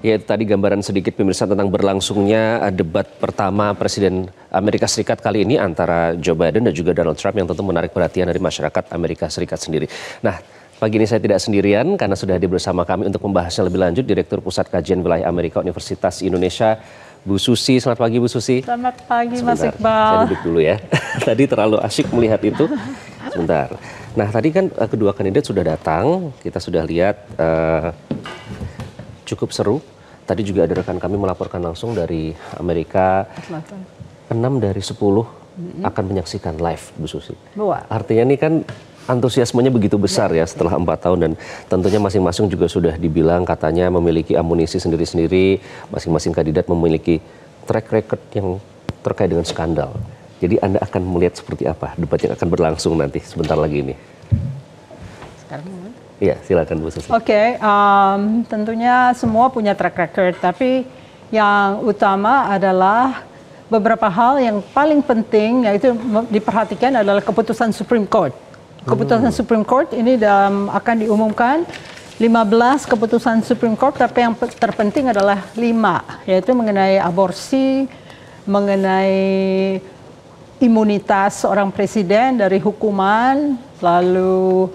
Ya, itu tadi gambaran sedikit pemirsa tentang berlangsungnya debat pertama Presiden Amerika Serikat kali ini antara Joe Biden dan juga Donald Trump yang tentu menarik perhatian dari masyarakat Amerika Serikat sendiri. Nah, pagi ini saya tidak sendirian karena sudah hadir bersama kami untuk membahasnya lebih lanjut Direktur Pusat Kajian Wilayah Amerika Universitas Indonesia, Bu Susi. Selamat pagi, Bu Susi. Selamat pagi, Mas Sebentar, Iqbal. saya duduk dulu ya. Tadi terlalu asyik melihat itu. Sebentar. Nah, tadi kan kedua kandidat sudah datang. Kita sudah lihat cukup seru. Tadi juga ada rekan kami melaporkan langsung dari Amerika. 6 dari 10 akan menyaksikan live, Bu Susi. Artinya ini kan antusiasmenya begitu besar ya setelah 4 tahun, dan tentunya masing-masing juga sudah dibilang katanya memiliki amunisi sendiri-sendiri, masing-masing kandidat memiliki track record yang terkait dengan skandal. Jadi Anda akan melihat seperti apa debat yang akan berlangsung nanti sebentar lagi ini. Iya, silakan Bu Susi. Oke, tentunya semua punya track record, tapi yang utama adalah beberapa hal yang paling penting yaitu diperhatikan adalah keputusan Supreme Court. Keputusan Supreme Court ini akan diumumkan 15 keputusan Supreme Court, tapi yang terpenting adalah 5, yaitu mengenai aborsi, mengenai imunitas seorang presiden dari hukuman, lalu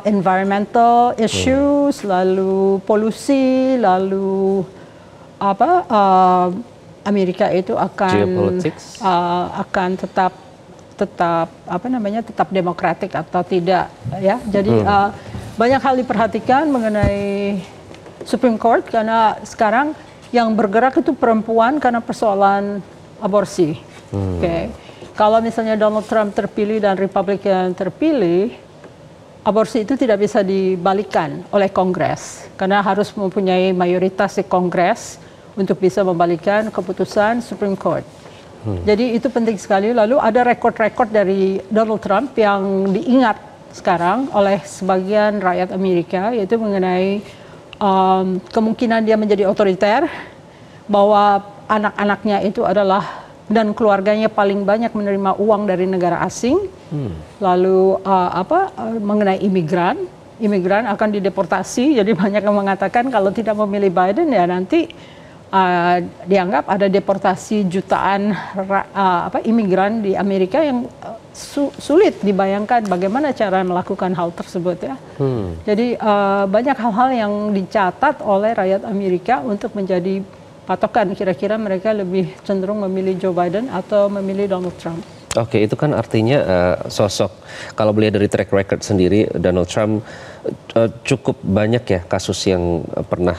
environmental issues, lalu polusi, lalu Amerika itu akan tetap demokratik atau tidak, ya. Jadi banyak hal diperhatikan mengenai Supreme Court karena sekarang yang bergerak itu perempuan karena persoalan aborsi. Oke. Kalau misalnya Donald Trump terpilih dan Republikan terpilih, aborsi itu tidak bisa dibalikkan oleh Kongres karena harus mempunyai mayoritas di Kongres untuk bisa membalikkan keputusan Supreme Court. Jadi itu penting sekali. Lalu ada rekod-rekod dari Donald Trump yang diingat sekarang oleh sebagian rakyat Amerika, yaitu mengenai kemungkinan dia menjadi otoriter, bahwa anak-anaknya itu adalah dan keluarganya paling banyak menerima uang dari negara asing. Lalu mengenai imigran akan dideportasi. Jadi banyak yang mengatakan kalau tidak memilih Biden ya nanti dianggap ada deportasi jutaan imigran di Amerika yang sulit dibayangkan bagaimana cara melakukan hal tersebut, ya. Jadi banyak hal-hal yang dicatat oleh rakyat Amerika untuk menjadi patokan kira-kira mereka lebih cenderung memilih Joe Biden atau memilih Donald Trump. Oke, itu kan artinya sosok, kalau melihat dari track record sendiri, Donald Trump cukup banyak ya kasus yang pernah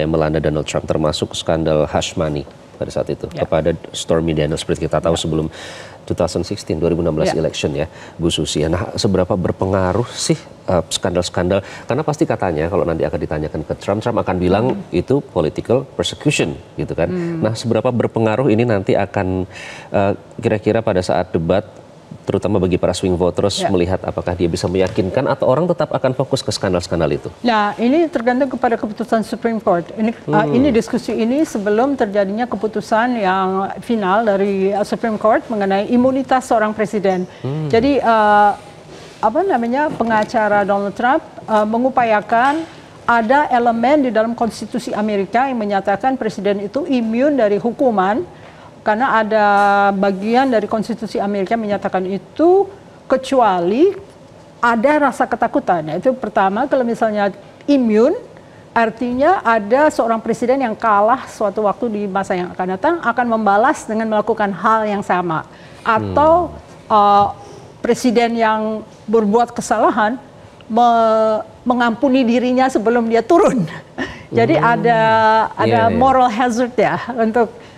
melanda Donald Trump, termasuk skandal hush money pada saat itu kepada Stormy Daniels seperti kita tahu sebelum 2016 election ya, Bu Susi. Nah, seberapa berpengaruh sih skandal-skandal? Karena pasti katanya kalau nanti akan ditanyakan ke Trump akan bilang itu political persecution gitu kan. Nah, seberapa berpengaruh ini nanti akan kira-kira pada saat debat, terutama bagi para swing voters, melihat apakah dia bisa meyakinkan atau orang tetap akan fokus ke skandal-skandal itu? Nah, ini tergantung kepada keputusan Supreme Court. Ini diskusi ini sebelum terjadinya keputusan yang final dari Supreme Court mengenai imunitas seorang presiden. Jadi pengacara Donald Trump mengupayakan ada elemen di dalam konstitusi Amerika yang menyatakan presiden itu imun dari hukuman. Karena ada bagian dari konstitusi Amerika menyatakan itu kecuali ada rasa ketakutan. Itu pertama, kalau misalnya imun, artinya ada seorang presiden yang kalah suatu waktu di masa yang akan datang akan membalas dengan melakukan hal yang sama. Atau presiden yang berbuat kesalahan mengampuni dirinya sebelum dia turun. Jadi ada moral hazard ya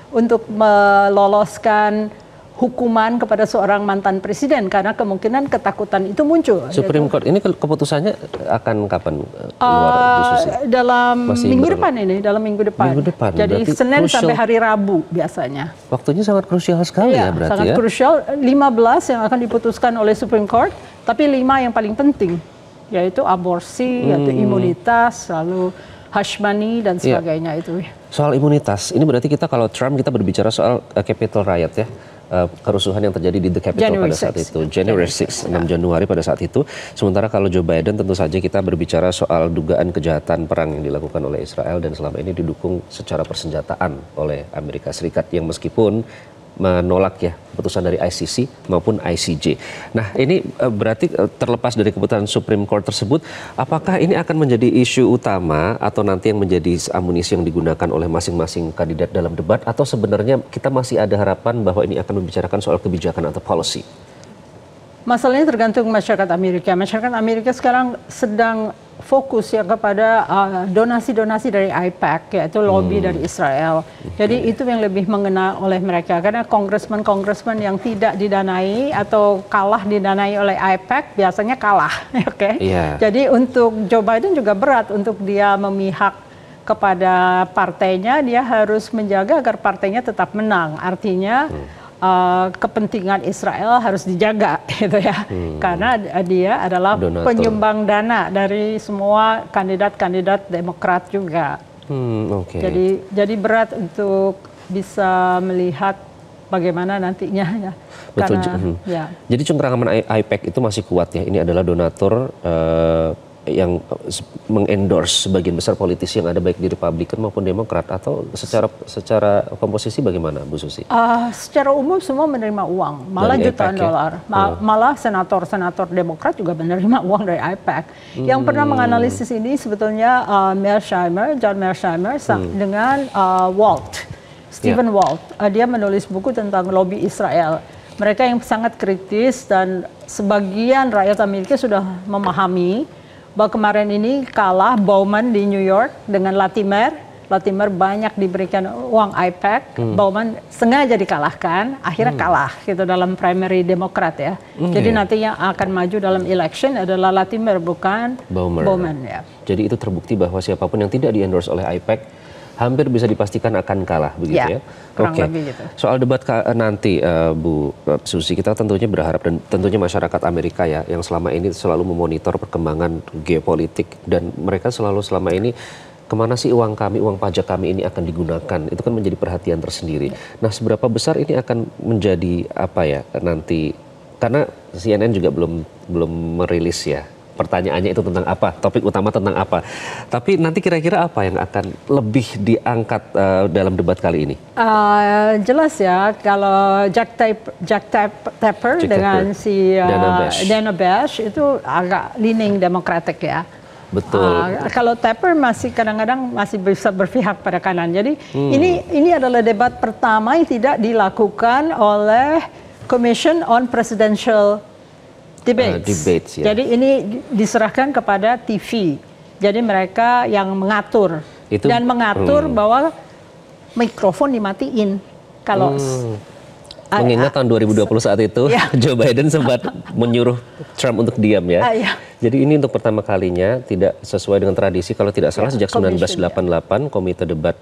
untuk meloloskan hukuman kepada seorang mantan presiden karena kemungkinan ketakutan itu muncul. Supreme Court ini keputusannya akan kapan keluar? Dalam minggu depan ini, dalam minggu depan. Jadi Senin sampai hari Rabu biasanya. Waktunya sangat krusial sekali ya berarti sangat krusial. 15 yang akan diputuskan oleh Supreme Court, tapi 5 yang paling penting, yaitu aborsi, yaitu imunitas, lalu hush money dan sebagainya itu. Soal imunitas, ini berarti kita kalau Trump kita berbicara soal capital riot ya. kerusuhan yang terjadi di The Capitol January pada saat 6. itu, January 6, 6 Januari pada saat itu. Sementara kalau Joe Biden tentu saja kita berbicara soal dugaan kejahatan perang yang dilakukan oleh Israel dan selama ini didukung secara persenjataan oleh Amerika Serikat yang meskipun menolak ya keputusan dari ICC maupun ICJ. Nah ini berarti terlepas dari keputusan Supreme Court tersebut, apakah ini akan menjadi isu utama atau nanti yang menjadi amunisi yang digunakan oleh masing-masing kandidat dalam debat, atau sebenarnya kita masih ada harapan bahwa ini akan membicarakan soal kebijakan atau policy? Masalahnya tergantung masyarakat Amerika. Masyarakat Amerika sekarang sedang fokus ya kepada donasi-donasi dari AIPAC, yaitu lobby dari Israel. Jadi itu yang lebih mengena oleh mereka. Karena congressman yang tidak didanai atau kalah didanai oleh AIPAC biasanya kalah. Oke. Yeah. Jadi untuk Joe Biden juga berat untuk dia memihak kepada partainya. Dia harus menjaga agar partainya tetap menang. Artinya kepentingan Israel harus dijaga gitu ya, karena dia adalah donatur, penyumbang dana dari semua kandidat Demokrat juga. Okay. Jadi berat untuk bisa melihat bagaimana nantinya ya. Betul. Ya. Jadi cengkeraman AIPAC itu masih kuat ya. Ini adalah donatur yang mengendorse sebagian besar politisi yang ada baik di Republikan maupun Demokrat, atau secara komposisi bagaimana Bu Susi? Secara umum semua menerima uang, malah dari jutaan AIPAC, ya? dolar. Malah senator Demokrat juga menerima uang dari AIPAC. Yang pernah menganalisis ini sebetulnya John Mearsheimer dengan Stephen Walt. Dia menulis buku tentang lobby Israel. Mereka yang sangat kritis, dan sebagian rakyat Amerika sudah memahami bahwa kemarin ini kalah Bowman di New York dengan Latimer. Latimer banyak diberikan uang AIPAC. Bowman sengaja dikalahkan, akhirnya kalah gitu dalam primary Demokrat ya. Jadi nanti yang akan maju dalam election adalah Latimer, bukan Bowman ya. Jadi itu terbukti bahwa siapapun yang tidak di-endorse oleh AIPAC hampir bisa dipastikan akan kalah begitu ya. Kurang lebih gitu. Soal debat nanti Bu Susi, kita tentunya berharap, dan tentunya masyarakat Amerika ya yang selama ini selalu memonitor perkembangan geopolitik, dan mereka selalu selama ini kemana sih uang kami, uang pajak kami ini akan digunakan, itu kan menjadi perhatian tersendiri. Nah seberapa besar ini akan menjadi apa ya nanti, karena CNN juga belum merilis ya pertanyaannya itu tentang apa, topik utama tentang apa. Tapi nanti kira-kira apa yang akan lebih diangkat dalam debat kali ini? Jelas ya, kalau Jack Tapper dengan si Dana Bash itu agak leaning Democratic ya. Betul. Kalau Tapper masih kadang-kadang masih bisa berpihak pada kanan. Jadi ini adalah debat pertama yang tidak dilakukan oleh Commission on Presidential Debates ya. Jadi ini diserahkan kepada TV. Jadi mereka yang mengatur dan mengatur bahwa mikrofon dimatiin. Kalau mengingat tahun 2020 saat itu Joe Biden sempat menyuruh Trump untuk diam ya. Jadi ini untuk pertama kalinya, tidak sesuai dengan tradisi kalau tidak salah sejak 1988 Komite Debat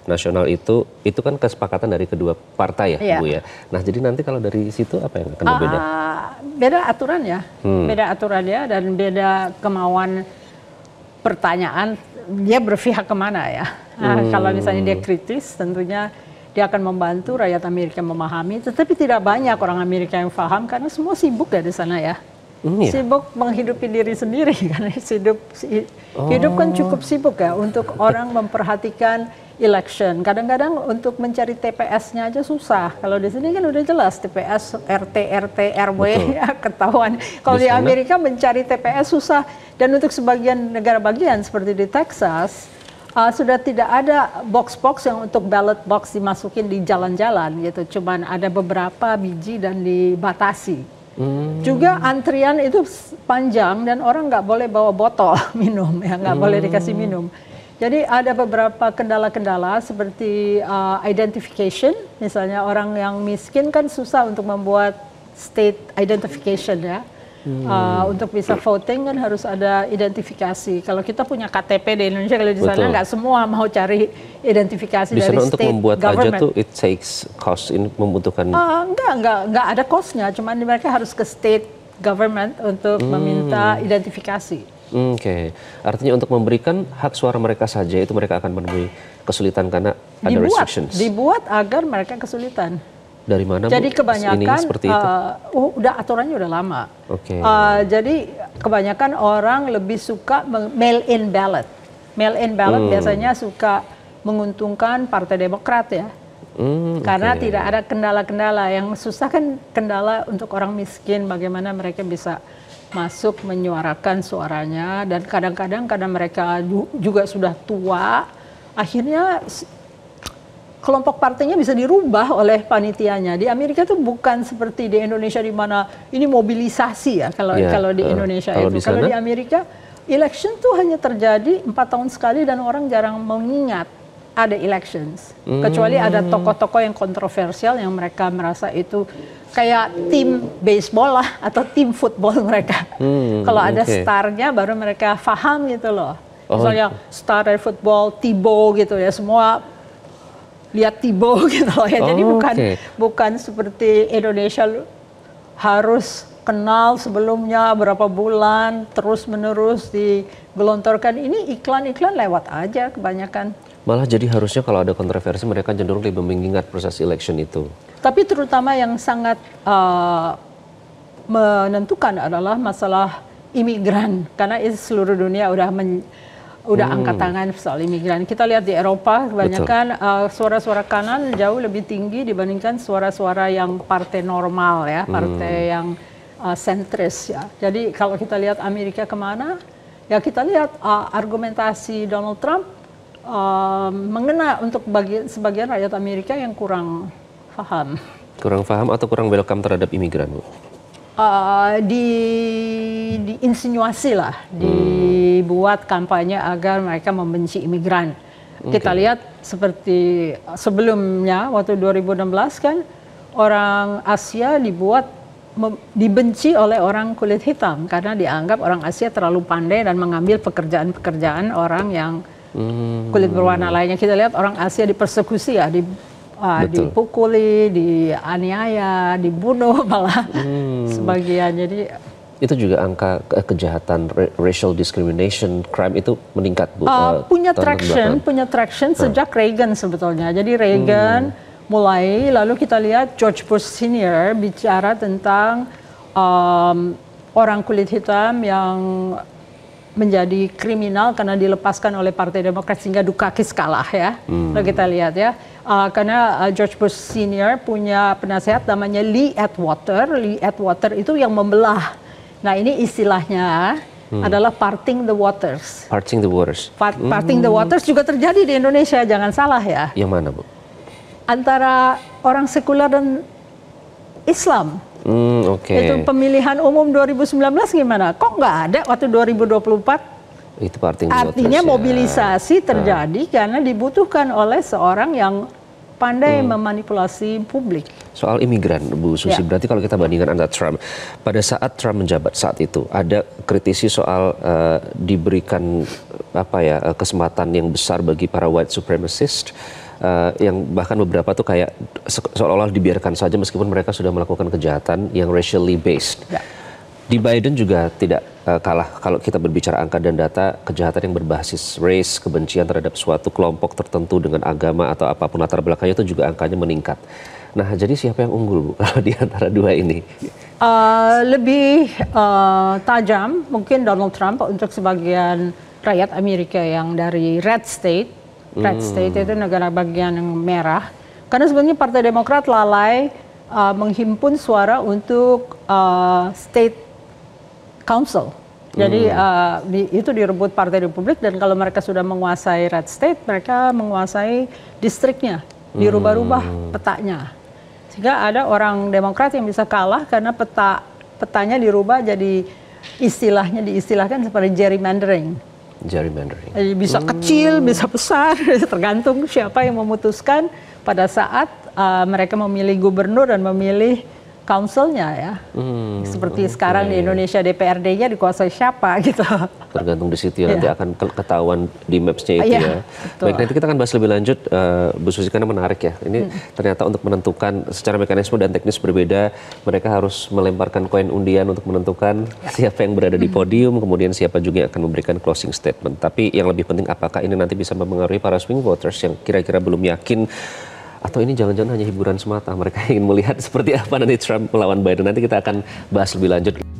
Nasional itu kan kesepakatan dari kedua partai ya Bu ya. Nah jadi nanti kalau dari situ apa yang akan berbeda? Beda aturan ya, beda aturannya dan beda kemauan pertanyaan, dia berpihak kemana ya. Kalau misalnya dia kritis, tentunya dia akan membantu rakyat Amerika memahami, tetapi tidak banyak orang Amerika yang paham karena semua sibuk ya di sana ya. Sibuk menghidupi diri sendiri karena hidup kan cukup sibuk ya untuk orang memperhatikan election. Kadang-kadang untuk mencari TPS-nya aja susah. Kalau di sini kan udah jelas TPS RT RW ya, ketahuan. Kalau di Amerika mencari TPS susah, dan untuk sebagian negara bagian seperti di Texas sudah tidak ada box-box yang untuk ballot box dimasukin di jalan-jalan gitu. Cuman ada beberapa biji dan dibatasi. Juga antrian itu panjang dan orang nggak boleh bawa botol minum ya, nggak boleh dikasih minum. Jadi ada beberapa kendala-kendala seperti identification, misalnya orang yang miskin kan susah untuk membuat state identification ya. Untuk bisa voting kan harus ada identifikasi. Kalau kita punya KTP di Indonesia, kalau di sana nggak semua mau cari identifikasi di dari sana untuk membuat government. aja tuh it takes cost, ini membutuhkan. Enggak ada costnya, cuman mereka harus ke state government untuk meminta identifikasi. Oke. Artinya untuk memberikan hak suara mereka saja itu mereka akan menemui kesulitan karena ada restrictions. Dibuat agar mereka kesulitan. Dari mana, Bu? Jadi kebanyakan seperti itu? udah aturannya udah lama. Oke. Jadi kebanyakan orang lebih suka mail in ballot. Mail in ballot biasanya suka menguntungkan Partai Demokrat ya. Karena tidak ada kendala-kendala. Yang susah kan kendala untuk orang miskin, bagaimana mereka bisa masuk menyuarakan suaranya, dan kadang-kadang karena mereka juga sudah tua, akhirnya kelompok partainya bisa dirubah oleh panitianya. Di Amerika tuh bukan seperti di Indonesia di mana ini mobilisasi ya kalau di Indonesia itu. Kalau di Amerika election tuh hanya terjadi 4 tahun sekali dan orang jarang mengingat ada elections. Kecuali ada tokoh-tokoh yang kontroversial yang mereka merasa itu kayak tim baseball lah atau tim football mereka. Kalau ada starnya baru mereka paham gitu loh. Misalnya star dari football, Thibaut gitu ya, semua lihat Thibaut gitu loh ya. Jadi bukan seperti Indonesia harus kenal sebelumnya berapa bulan terus menerus digelontorkan. Ini iklan-iklan lewat aja kebanyakan. Malah jadi harusnya kalau ada kontroversi mereka cenderung lebih mengingat proses election itu. Tapi terutama yang sangat menentukan adalah masalah imigran, karena seluruh dunia udah angkat tangan soal imigran. Kita lihat di Eropa kebanyakan suara-suara kanan jauh lebih tinggi dibandingkan suara-suara yang partai normal ya, partai yang sentris ya. Jadi kalau kita lihat Amerika kemana, ya kita lihat argumentasi Donald Trump mengena untuk sebagian rakyat Amerika yang kurang paham. Kurang paham atau kurang welcome terhadap imigran, Bu? Diinsinuasi lah, dibuat kampanye agar mereka membenci imigran. Kita lihat seperti sebelumnya waktu 2016 kan orang Asia dibenci oleh orang kulit hitam karena dianggap orang Asia terlalu pandai dan mengambil pekerjaan-pekerjaan orang yang kulit berwarna lainnya. Kita lihat orang Asia dipersekusi ya, dipukuli, dianiaya, dibunuh malah sebagian. Jadi itu juga angka kejahatan racial discrimination crime itu meningkat, Bu. Punya traction sejak Reagan sebetulnya. Jadi Reagan mulai, lalu kita lihat George Bush Senior bicara tentang orang kulit hitam yang menjadi kriminal karena dilepaskan oleh Partai Demokrat sehingga Dukakis kalah ya. Lalu kita lihat ya, karena George Bush Senior punya penasehat namanya Lee Atwater. Lee Atwater itu yang membelah. Nah ini istilahnya adalah parting the waters. Parting the waters. Parting the waters juga terjadi di Indonesia, jangan salah ya. Yang mana, Bu? Antara orang sekuler dan Islam. Itu pemilihan umum 2019 gimana? Kok nggak ada waktu 2024? Itu parting the waters. Artinya mobilisasi terjadi karena dibutuhkan oleh seorang yang pandai memanipulasi publik. Soal imigran, Bu Susi, berarti kalau kita bandingkan antara Trump, pada saat Trump menjabat saat itu, ada kritisi soal diberikan kesempatan yang besar bagi para white supremacist, yang bahkan beberapa tuh kayak seolah-olah dibiarkan saja meskipun mereka sudah melakukan kejahatan yang racially based. Di Biden juga tidak kalah kalau kita berbicara angka dan data, kejahatan yang berbasis race, kebencian terhadap suatu kelompok tertentu dengan agama atau apapun latar belakangnya itu juga angkanya meningkat. Nah, jadi siapa yang unggul, Bu, kalau di antara dua ini? Lebih tajam mungkin Donald Trump untuk sebagian rakyat Amerika yang dari red state. Red state itu negara bagian yang merah. Karena sebenarnya Partai Demokrat lalai menghimpun suara untuk state council. Jadi itu direbut Partai Republik, dan kalau mereka sudah menguasai red state, mereka menguasai distriknya, dirubah-rubah petanya. Sehingga ada orang Demokrat yang bisa kalah karena petanya dirubah jadi diistilahkan seperti gerrymandering. Gerrymandering. Jadi bisa kecil, bisa besar, tergantung siapa yang memutuskan pada saat mereka memilih gubernur dan memilih council-nya ya. Seperti sekarang di Indonesia DPRD-nya dikuasai siapa gitu. Tergantung di situ ya, nanti akan ketahuan di maps-nya itu ya. Betul. Baik, nanti kita akan bahas lebih lanjut, Bu Susi, karena menarik ya. Ini ternyata untuk menentukan secara mekanisme dan teknis berbeda, mereka harus melemparkan koin undian untuk menentukan siapa yang berada di podium, kemudian siapa juga yang akan memberikan closing statement. Tapi yang lebih penting, apakah ini nanti bisa mempengaruhi para swing voters yang kira-kira belum yakin Atau ini jangan-jangan hanya hiburan semata, mereka ingin melihat seperti apa nanti Trump melawan Biden. Nanti kita akan bahas lebih lanjut.